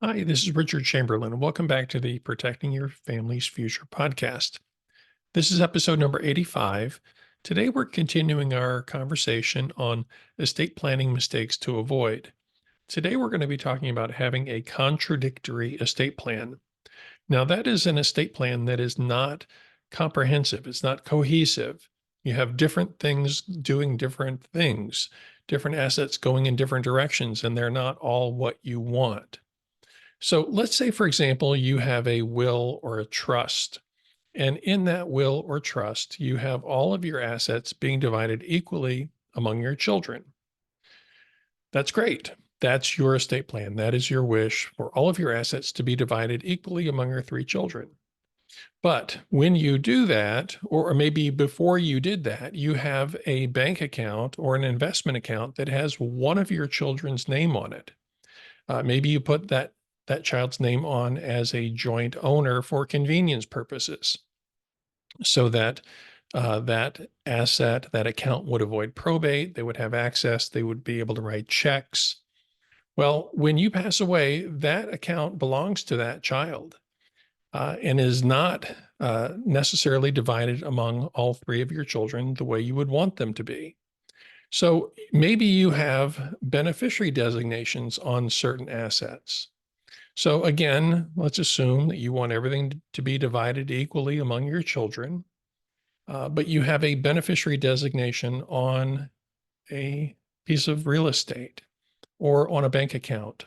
Hi, this is Richard Chamberlain, and welcome back to the Protecting Your Family's Future podcast. This is episode number 85. Today, we're continuing our conversation on estate planning mistakes to avoid. Today, we're going to be talking about having a contradictory estate plan. Now, that is an estate plan that is not comprehensive, it's not cohesive. You have different things doing different things, different assets going in different directions, and they're not all what you want. So let's say, for example, you have a will or a trust. And in that will or trust, you have all of your assets being divided equally among your children. That's great. That's your estate plan. That is your wish for all of your assets to be divided equally among your three children. But when you do that, or maybe before you did that, you have a bank account or an investment account that has one of your children's name on it. Maybe you put that child's name on as a joint owner for convenience purposes, so that that asset, that account would avoid probate. They would have access. They would be able to write checks. Well, when you pass away, that account belongs to that child and is not necessarily divided among all three of your children the way you would want them to be. So maybe you have beneficiary designations on certain assets. So again, let's assume that you want everything to be divided equally among your children, but you have a beneficiary designation on a piece of real estate or on a bank account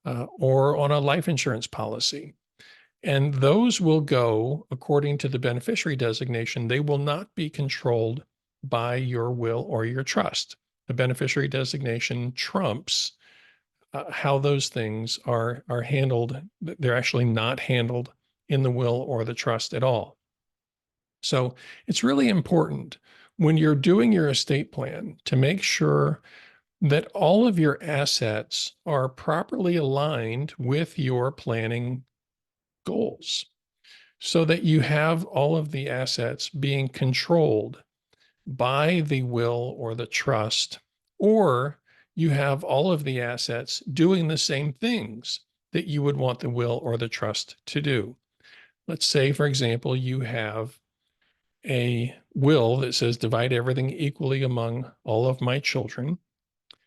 or on a life insurance policy. And those will go according to the beneficiary designation. They will not be controlled by your will or your trust. The beneficiary designation trumps how those things are handled. They're actually not handled in the will or the trust at all. So it's really important when you're doing your estate plan to make sure that all of your assets are properly aligned with your planning goals, so that you have all of the assets being controlled by the will or the trust, or you have all of the assets doing the same things that you would want the will or the trust to do. Let's say, for example, you have a will that says divide everything equally among all of my children,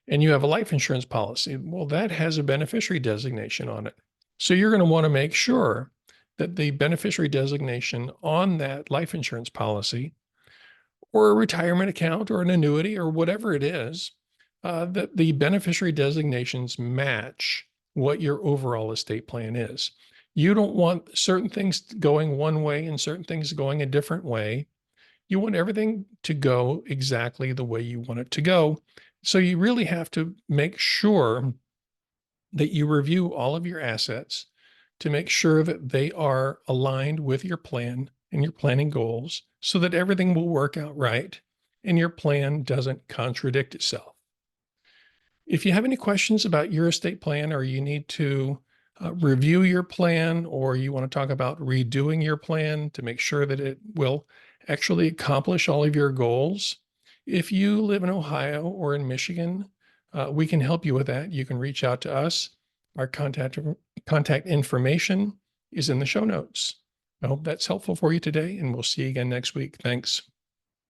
and you have a life insurance policy. Well, that has a beneficiary designation on it. So you're going to want to make sure that the beneficiary designation on that life insurance policy or a retirement account or an annuity or whatever it is, that the beneficiary designations match what your overall estate plan is. You don't want certain things going one way and certain things going a different way. You want everything to go exactly the way you want it to go. So you really have to make sure that you review all of your assets to make sure that they are aligned with your plan and your planning goals so that everything will work out right and your plan doesn't contradict itself. If you have any questions about your estate plan, or you need to review your plan, or you want to talk about redoing your plan to make sure that it will actually accomplish all of your goals, if you live in Ohio or in Michigan, we can help you with that. You can reach out to us. Our contact information is in the show notes. I hope that's helpful for you today, and we'll see you again next week. Thanks.